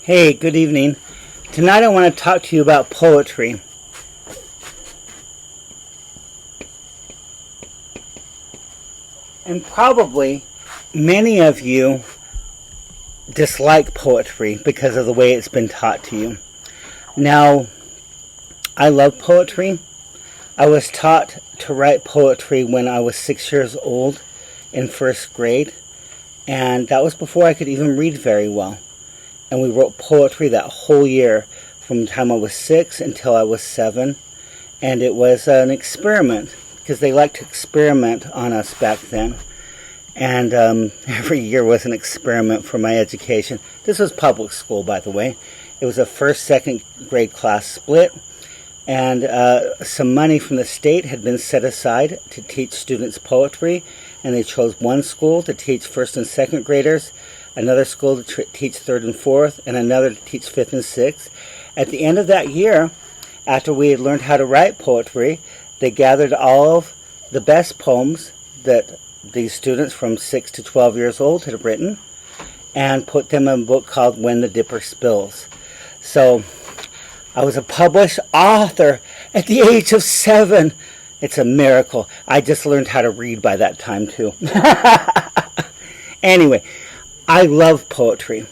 Hey, good evening. Tonight I want to talk to you about poetry. And probably many of you dislike poetry because of the way it's been taught to you. Now, I love poetry. I was taught to write poetry when I was 6 years old in first grade, and that was before I could even read very well. And we wrote poetry that whole year from the time I was 6 until I was 7. And it was an experiment because they liked to experiment on us back then. And every year was an experiment for my education. This was public school, by the way. It was a first, second grade class split. And some money from the state had been set aside to teach students poetry. And they chose one school to teach first and second graders, another school to teach third and fourth, and another to teach fifth and sixth. At the end of that year, after we had learned how to write poetry, they gathered all of the best poems that these students from 6 to 12 years old had written and put them in a book called When the Dipper Spills. So I was a published author at the age of 7. It's a miracle. I just learned how to read by that time, too. Anyway, I love poetry.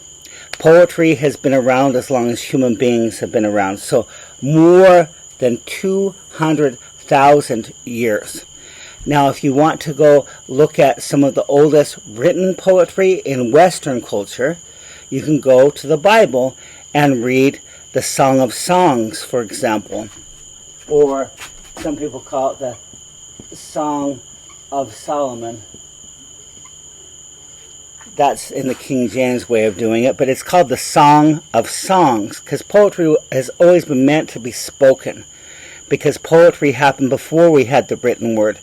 Poetry has been around as long as human beings have been around. So more than 200,000 years. Now, if you want to go look at some of the oldest written poetry in Western culture, you can go to the Bible and read the Song of Songs, for example. Or some people call it the Song of Solomon. That's in the King James way of doing it, but it's called the Song of Songs because poetry has always been meant to be spoken, because poetry happened before we had the written word.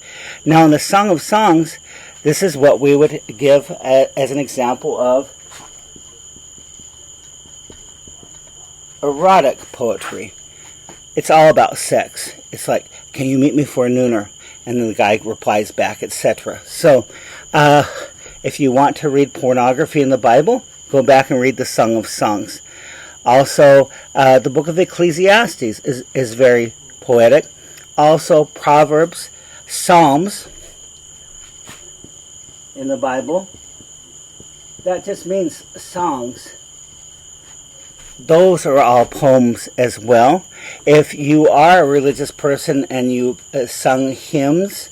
Now, in the Song of Songs, this is what we would give as an example of erotic poetry. It's all about sex. It's like, can you meet me for a nooner? And then the guy replies back, etc. So, if you want to read pornography in the Bible, go back and read the Song of Songs. Also, the book of Ecclesiastes is very poetic. Also, Proverbs, Psalms in the Bible. That just means songs. Those are all poems as well. If you are a religious person and you sung hymns,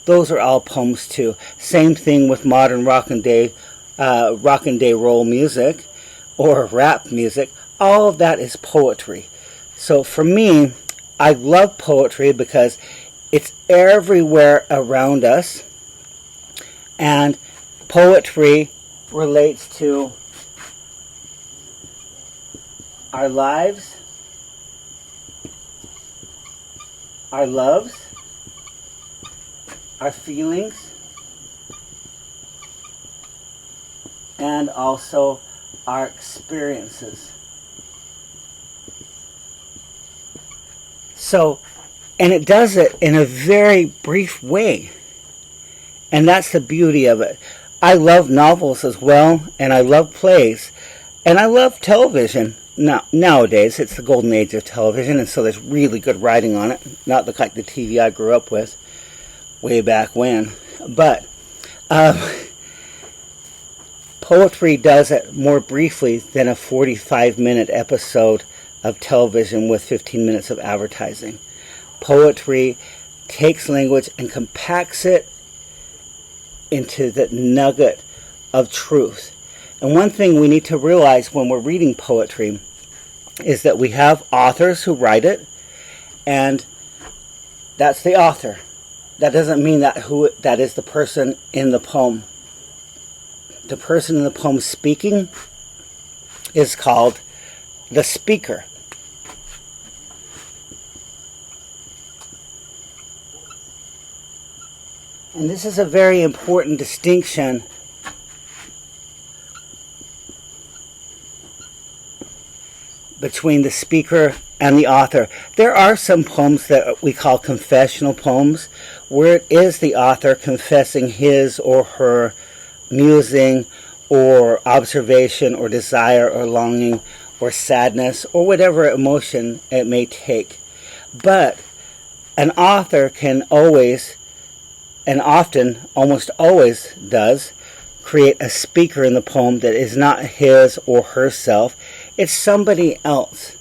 those are all poems too. Same thing with modern rock and roll music or rap music. All of that is poetry. So for me, I love poetry because it's everywhere around us, and poetry relates to our lives, our loves, our feelings, and also our experiences. So, and it does it in a very brief way. And that's the beauty of it. I love novels as well, and I love plays, and I love television. Now, nowadays, it's the golden age of television, and so there's really good writing on it. Not like the TV I grew up with way back when. But poetry does it more briefly than a 45-minute episode of television with 15 minutes of advertising. Poetry takes language and compacts it into the nugget of truth. And one thing we need to realize when we're reading poetry is that we have authors who write it, and that's the author. That doesn't mean that is the person in the poem. The person in the poem speaking is called the speaker. And this is a very important distinction between the speaker and the author. There are some poems that we call confessional poems, where it is the author confessing his or her musing or observation or desire or longing or sadness or whatever emotion it may take. But an author can always, and often, almost always does, create a speaker in the poem that is not his or herself. It's somebody else.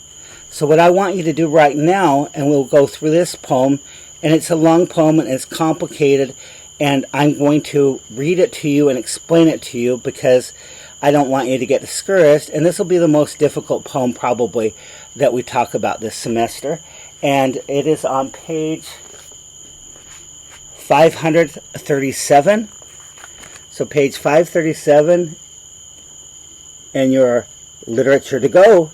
So what I want you to do right now, and we'll go through this poem, and it's a long poem and it's complicated, and I'm going to read it to you and explain it to you because I don't want you to get discouraged. And this will be the most difficult poem probably that we talk about this semester. And it is on page 537. So page 537 in your literature to go.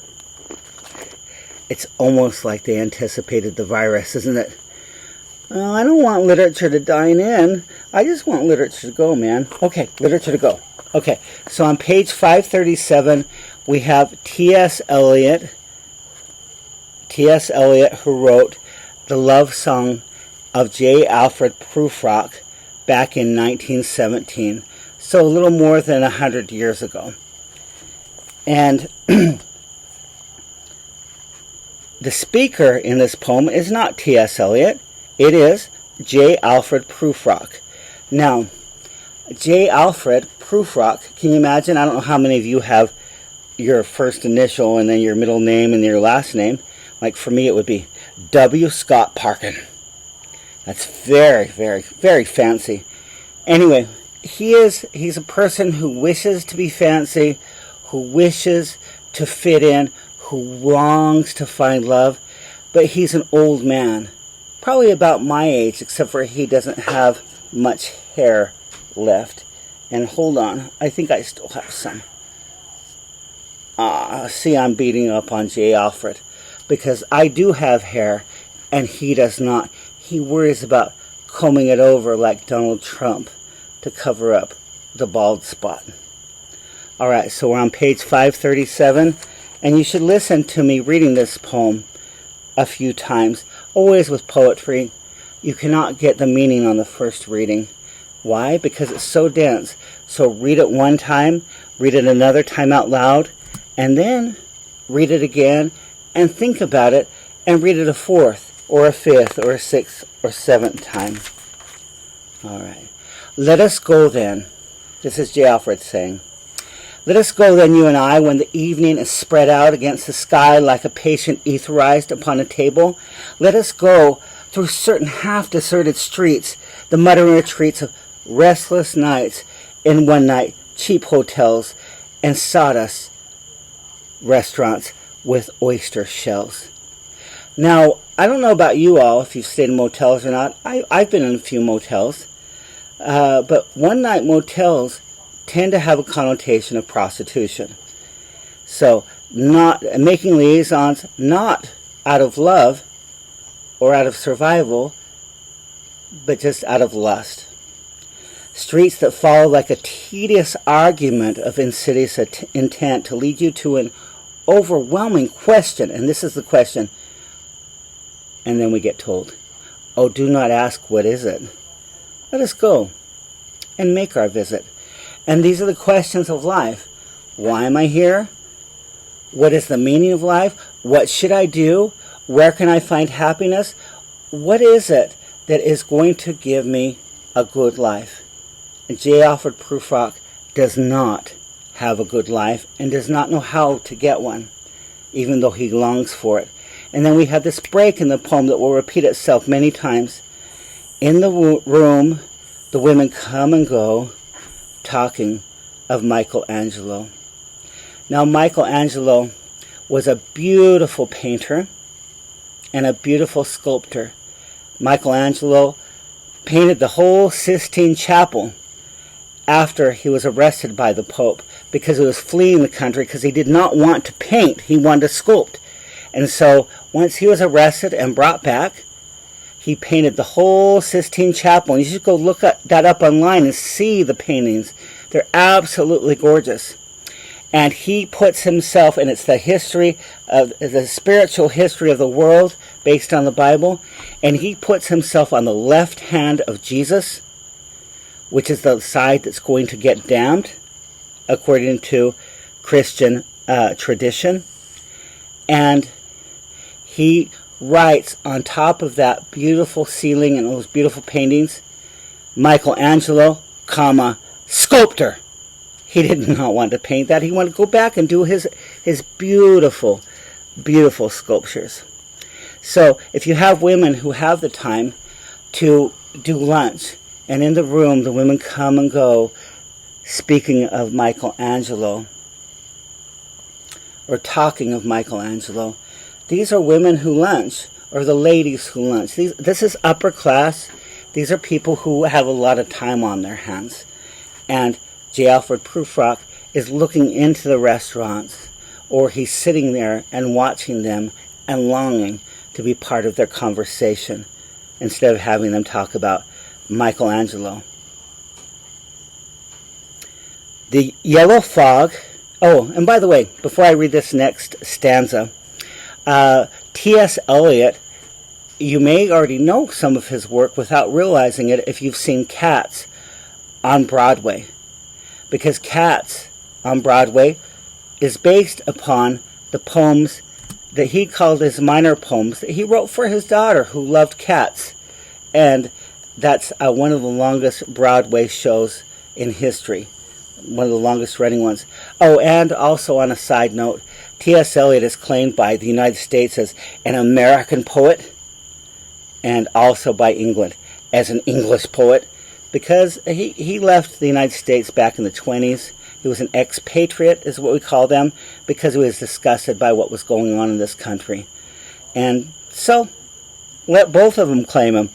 It's almost like they anticipated the virus, isn't it? Well, I don't want literature to dine in. I just want literature to go, man. Okay, literature to go. Okay, so on page 537, we have T.S. Eliot. T.S. Eliot, who wrote the love song of J. Alfred Prufrock back in 1917. So a little more than 100 years ago. And the speaker in this poem is not T.S. Eliot. It is J. Alfred Prufrock. Now, J. Alfred Prufrock, can you imagine? I don't know how many of you have your first initial and then your middle name and your last name. Like for me, it would be W. Scott Parkin. That's very, very, very fancy. Anyway, he's a person who wishes to be fancy, who wishes to fit in, who longs to find love, but he's an old man. Probably about my age, except for he doesn't have much hair left. And hold on, I think I still have some. See, I'm beating up on J. Alfred, because I do have hair, and he does not. He worries about combing it over like Donald Trump to cover up the bald spot. Alright, so we're on page 537, and you should listen to me reading this poem a few times. Always with poetry, you cannot get the meaning on the first reading. Why? Because it's so dense. So read it one time, read it another time out loud, and then read it again, and think about it, and read it a fourth, or a fifth, or a sixth, or seventh time. Alright. Let us go then. This is J. Alfred saying. Let us go then, you and I, when the evening is spread out against the sky like a patient etherized upon a table. Let us go through certain half-deserted streets, the muttering retreats of restless nights in one night, cheap hotels, and sawdust restaurants with oyster shells. Now, I don't know about you all, if you've stayed in motels or not. I've been in a few motels. But one-night motels tend to have a connotation of prostitution. So, not making liaisons, not out of love or out of survival, but just out of lust. Streets that follow like a tedious argument of insidious intent to lead you to an overwhelming question. And this is the question. And then we get told, oh, do not ask, what is it? Let us go and make our visit. And these are the questions of life. Why am I here? What is the meaning of life? What should I do? Where can I find happiness? What is it that is going to give me a good life? And J. Alfred Prufrock does not have a good life and does not know how to get one, even though he longs for it. And then we have this break in the poem that will repeat itself many times. In the room, the women come and go, talking of Michelangelo. Now, Michelangelo was a beautiful painter and a beautiful sculptor. Michelangelo painted the whole Sistine Chapel after he was arrested by the Pope because he was fleeing the country because he did not want to paint. He wanted to sculpt. And so once he was arrested and brought back, he painted the whole Sistine Chapel. And you should go look that up online and see the paintings. They're absolutely gorgeous. And he puts himself, and it's the history of the spiritual history of the world based on the Bible, and he puts himself on the left hand of Jesus, which is the side that's going to get damned, according to Christian tradition. And he writes on top of that beautiful ceiling and those beautiful paintings, Michelangelo, comma, sculptor. He did not want to paint that. He wanted to go back and do his beautiful, beautiful sculptures. So if you have women who have the time to do lunch, and in the room the women come and go, speaking of Michelangelo, or talking of Michelangelo, these are women who lunch, or the ladies who lunch. This is upper class. These are people who have a lot of time on their hands. And J. Alfred Prufrock is looking into the restaurants, or he's sitting there and watching them and longing to be part of their conversation instead of having them talk about Michelangelo. The yellow fog. Oh, and by the way, before I read this next stanza, T.S. Eliot, you may already know some of his work without realizing it if you've seen Cats on Broadway. Because Cats on Broadway is based upon the poems that he called his minor poems that he wrote for his daughter who loved cats. And that's one of the longest Broadway shows in history. One of the longest running ones. Oh, and also on a side note, T.S. Eliot is claimed by the United States as an American poet, and also by England as an English poet, because he left the United States back in the 20s. He was an expatriate, is what we call them, because he was disgusted by what was going on in this country. And so, let both of them claim him.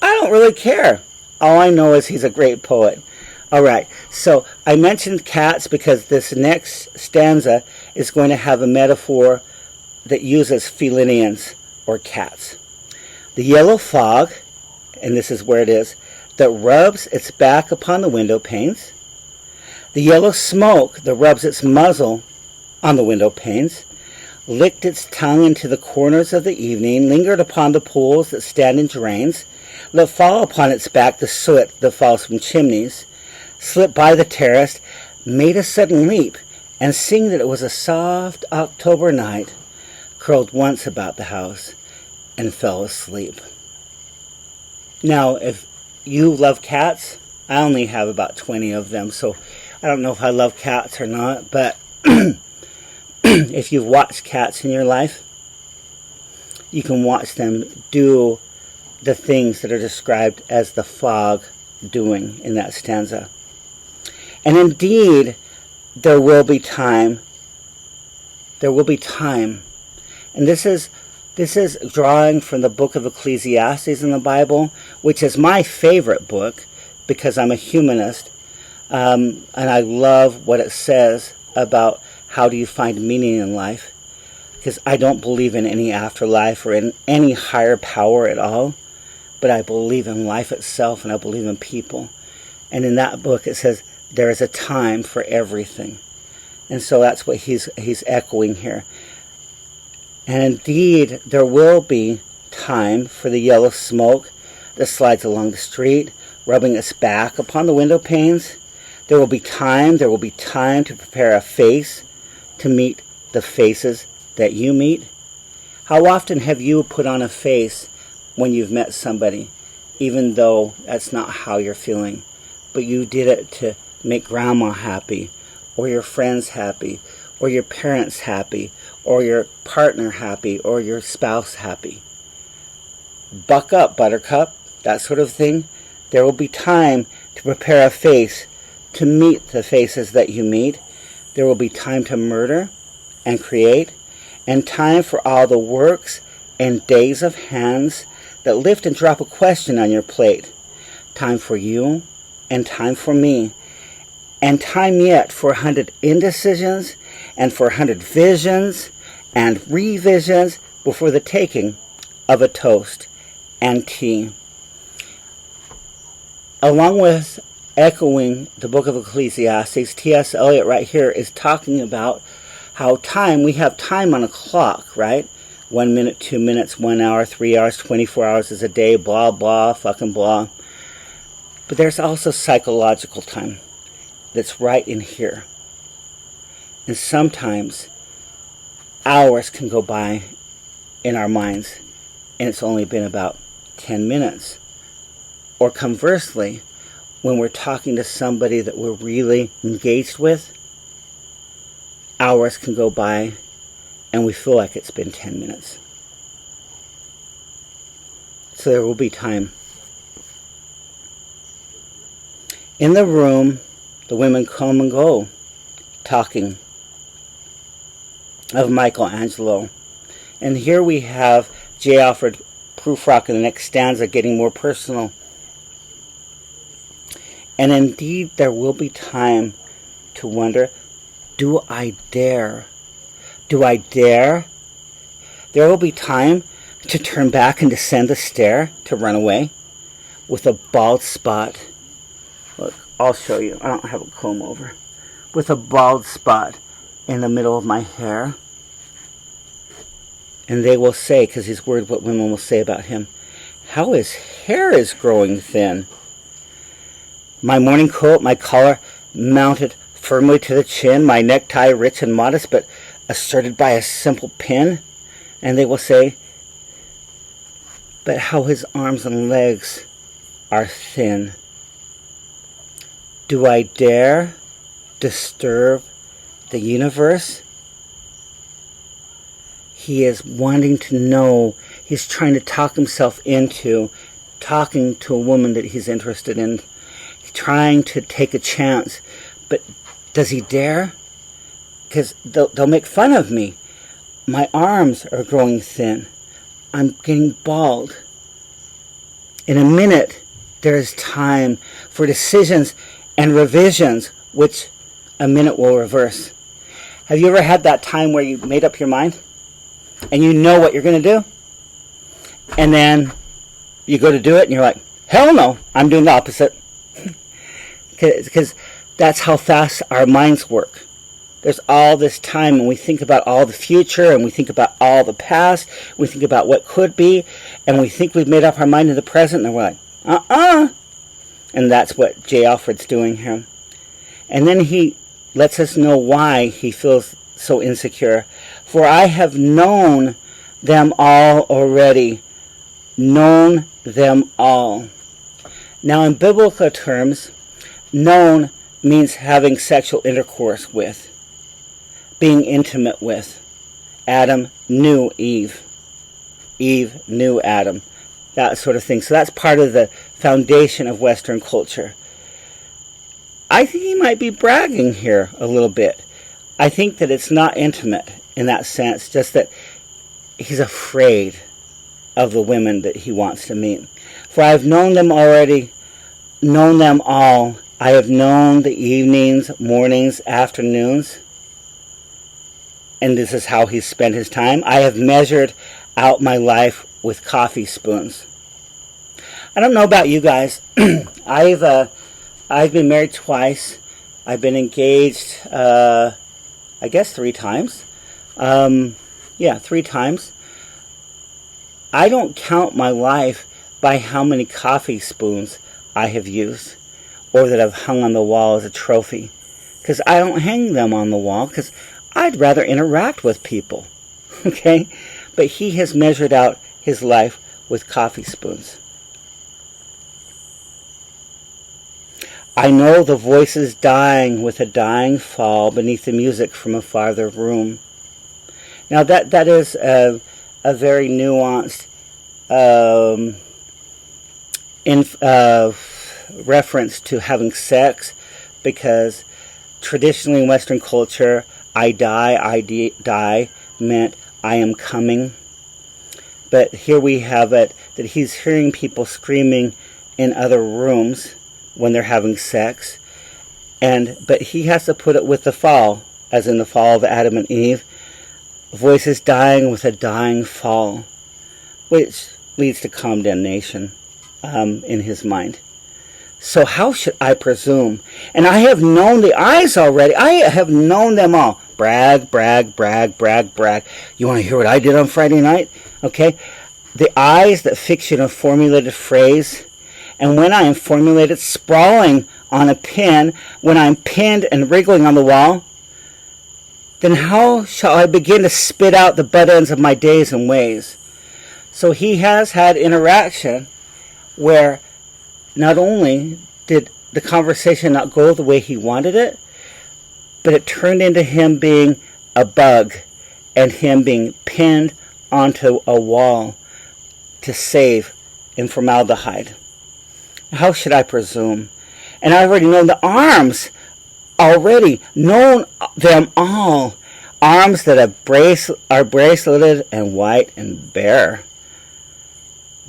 I don't really care. All I know is he's a great poet. All right, so I mentioned cats because this next stanza is going to have a metaphor that uses felinians, or cats. The yellow fog, and this is where it is, that rubs its back upon the window panes. The yellow smoke that rubs its muzzle on the window panes, licked its tongue into the corners of the evening, lingered upon the pools that stand in drains, let fall upon its back the soot that falls from chimneys, slipped by the terrace, made a sudden leap, and seeing that it was a soft October night, curled once about the house and fell asleep. Now, if you love cats, I only have about 20 of them, so I don't know if I love cats or not, but if you've watched cats in your life, you can watch them do the things that are described as the fog doing in that stanza. And indeed, there will be time. There will be time. And this is drawing from the book of Ecclesiastes in the Bible, which is my favorite book because I'm a humanist. And I love what it says about how do you find meaning in life. Because I don't believe in any afterlife or in any higher power at all. But I believe in life itself, and I believe in people. And in that book it says, there is a time for everything. And so that's what he's echoing here. And indeed, there will be time for the yellow smoke that slides along the street, rubbing its back upon the window panes. There will be time to prepare a face to meet the faces that you meet. How often have you put on a face when you've met somebody, even though that's not how you're feeling, but you did it to make grandma happy, or your friends happy, or your parents happy, or your partner happy, or your spouse happy? Buck up, buttercup, that sort of thing. There will be time to prepare a face to meet the faces that you meet. There will be time to murder and create, and time for all the works and days of hands that lift and drop a question on your plate. Time for you, and time for me, and time yet for 100 indecisions, and for 100 visions, and revisions before the taking of a toast and tea. Along with echoing the book of Ecclesiastes, T.S. Eliot right here is talking about how time, we have time on a clock, right? 1 minute, 2 minutes, 1 hour, 3 hours, 24 hours is a day, blah, blah, fucking But there's also psychological time that's right in here. And sometimes hours can go by in our minds, and it's only been about 10 minutes. Or conversely, when we're talking to somebody that we're really engaged with, hours can go by and we feel like it's been 10 minutes. So there will be time. In the room, the women come and go, talking of Michelangelo. And here we have J. Alfred Prufrock in the next stanza getting more personal. And indeed, there will be time to wonder, do I dare? Do I dare? There will be time to turn back and descend the stair, to run away with a bald spot. Look, I'll show you. I don't have a comb over. With a bald spot in the middle of my hair. And they will say, because he's worried what women will say about him, how his hair is growing thin. My morning coat, my collar mounted firmly to the chin, my necktie rich and modest, but asserted by a simple pin. And they will say, but how his arms and legs are thin. Do I dare disturb the universe? He is wanting to know. He's trying to talk himself into talking to a woman that he's interested in. He's trying to take a chance. But does he dare? Because they'll make fun of me. My arms are growing thin. I'm getting bald. In a minute, there is time for decisions and revisions, which a minute will reverse. Have you ever had that time where you made up your mind and you know what you're going to do? And then you go to do it and you're like, hell no, I'm doing the opposite. Because that's how fast our minds work. There's all this time, and we think about all the future, and we think about all the past, we think about what could be, and we think we've made up our mind in the present, and we're like, And that's what J. Alfred's doing here. And then he lets us know why he feels so insecure. For I have known them all already. Known them all. Now, in biblical terms, known means having sexual intercourse with, being intimate with. Adam knew Eve. Eve knew Adam. That sort of thing. So that's part of the foundation of Western culture. I think he might be bragging here a little bit. I think that it's not intimate in that sense, just that he's afraid of the women that he wants to meet. For I have known them already, known them all. I have known the evenings, mornings, afternoons. And this is how he's spent his time. I have measured out my life with coffee spoons. I don't know about you guys. I've been married twice. I've been engaged, I guess 3 times. 3 times. I don't count my life by how many coffee spoons I have used or that I've hung on the wall as a trophy. Because I don't hang them on the wall because I'd rather interact with people. Okay? But he has measured out his life with coffee spoons. I know the voices dying with a dying fall beneath the music from a farther room. Now that is a very nuanced reference to having sex, because traditionally in Western culture, I die meant I am coming. But here we have it that he's hearing people screaming in other rooms when they're having sex, but he has to put it with the fall, as in the fall of Adam and Eve, voices dying with a dying fall, which leads to condemnation in his mind. So how should I presume? And I have known the eyes already. I have known them all. Brag, brag, brag, brag, brag. You want to hear what I did on Friday night? Okay. The eyes that fix you in a formulated phrase. And when I am formulated, sprawling on a pin, when I'm pinned and wriggling on the wall, then how shall I begin to spit out the butt ends of my days and ways? So he has had interaction where not only did the conversation not go the way he wanted it, but it turned into him being a bug and him being pinned onto a wall to save in formaldehyde. How should I presume? And I already know the arms, already known them all. Arms that are braceleted and white and bare,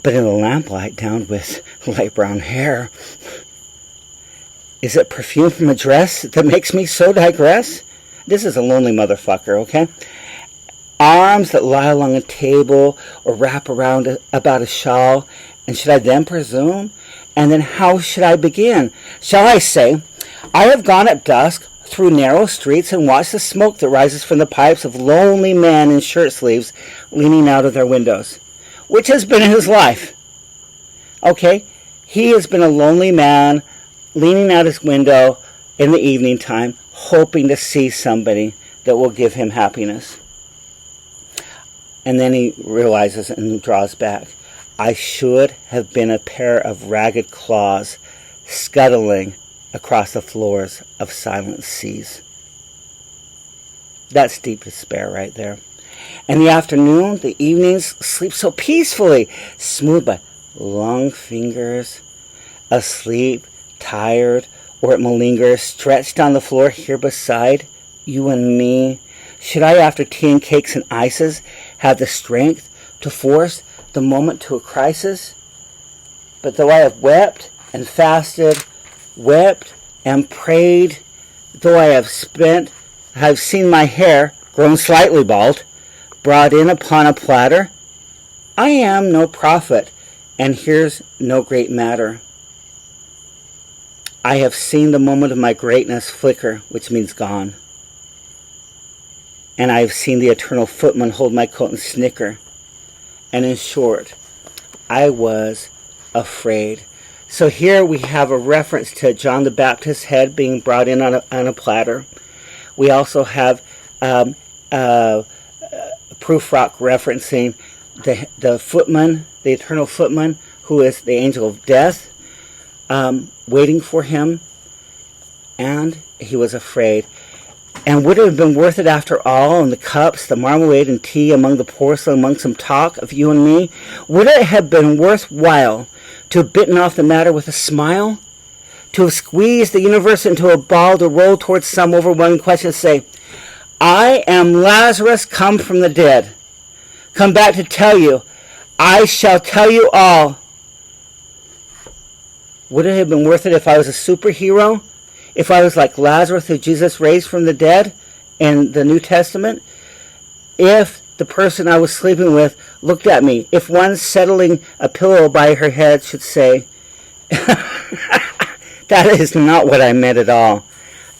but in the lamplight downed with light brown hair. Is it perfume from a dress that makes me so digress? This is a lonely motherfucker, okay? Arms that lie along a table or wrap around about a shawl. And should I then presume? And then how should I begin? Shall I say, I have gone at dusk through narrow streets and watched the smoke that rises from the pipes of lonely men in shirt sleeves leaning out of their windows. Which has been his life. Okay? He has been a lonely man leaning out his window in the evening time, hoping to see somebody that will give him happiness. And then he realizes and draws back. I should have been a pair of ragged claws scuttling across the floors of silent seas. That's deep despair right there. And the afternoon, the evenings, sleep so peacefully, smoothed by long fingers, asleep, tired, or it malingers, stretched on the floor here beside you and me. Should I, after tea and cakes and ices, have the strength to force the moment to a crisis? But though I have wept and fasted, wept and prayed, though I have seen my hair, grown slightly bald, brought in upon a platter, I am no prophet, and here's no great matter. I have seen the moment of my greatness flicker, which means gone. And I have seen the eternal footman hold my coat and snicker. And in short, I was afraid. So here we have a reference to John the Baptist's head being brought in on a platter. We also have proof rock referencing the footman, the eternal footman, who is the angel of death, waiting for him, and he was afraid. And would it have been worth it after all, and the cups, the marmalade and tea among the porcelain, among some talk of you and me? Would it have been worthwhile to have bitten off the matter with a smile? To have squeezed the universe into a ball, to roll towards some overwhelming question, say, I am Lazarus come from the dead. Come back to tell you. I shall tell you all. Would it have been worth it if I was a superhero? If I was like Lazarus who Jesus raised from the dead in the New Testament? If the person I was sleeping with looked at me, if one settling a pillow by her head should say, that is not what I meant at all.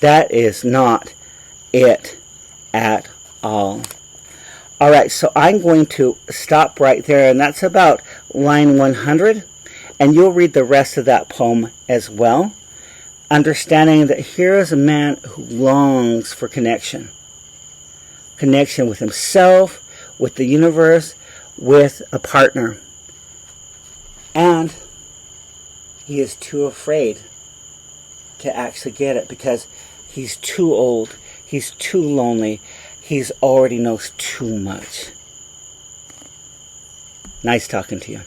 That is not it at all. All right, so I'm going to stop right there, and that's about line 100, and you'll read the rest of that poem as well, understanding that here is a man who longs for connection with himself, with the universe, with a partner, and he is too afraid to actually get it because he's too old, he's too lonely, he's already knows too much. Nice talking to you.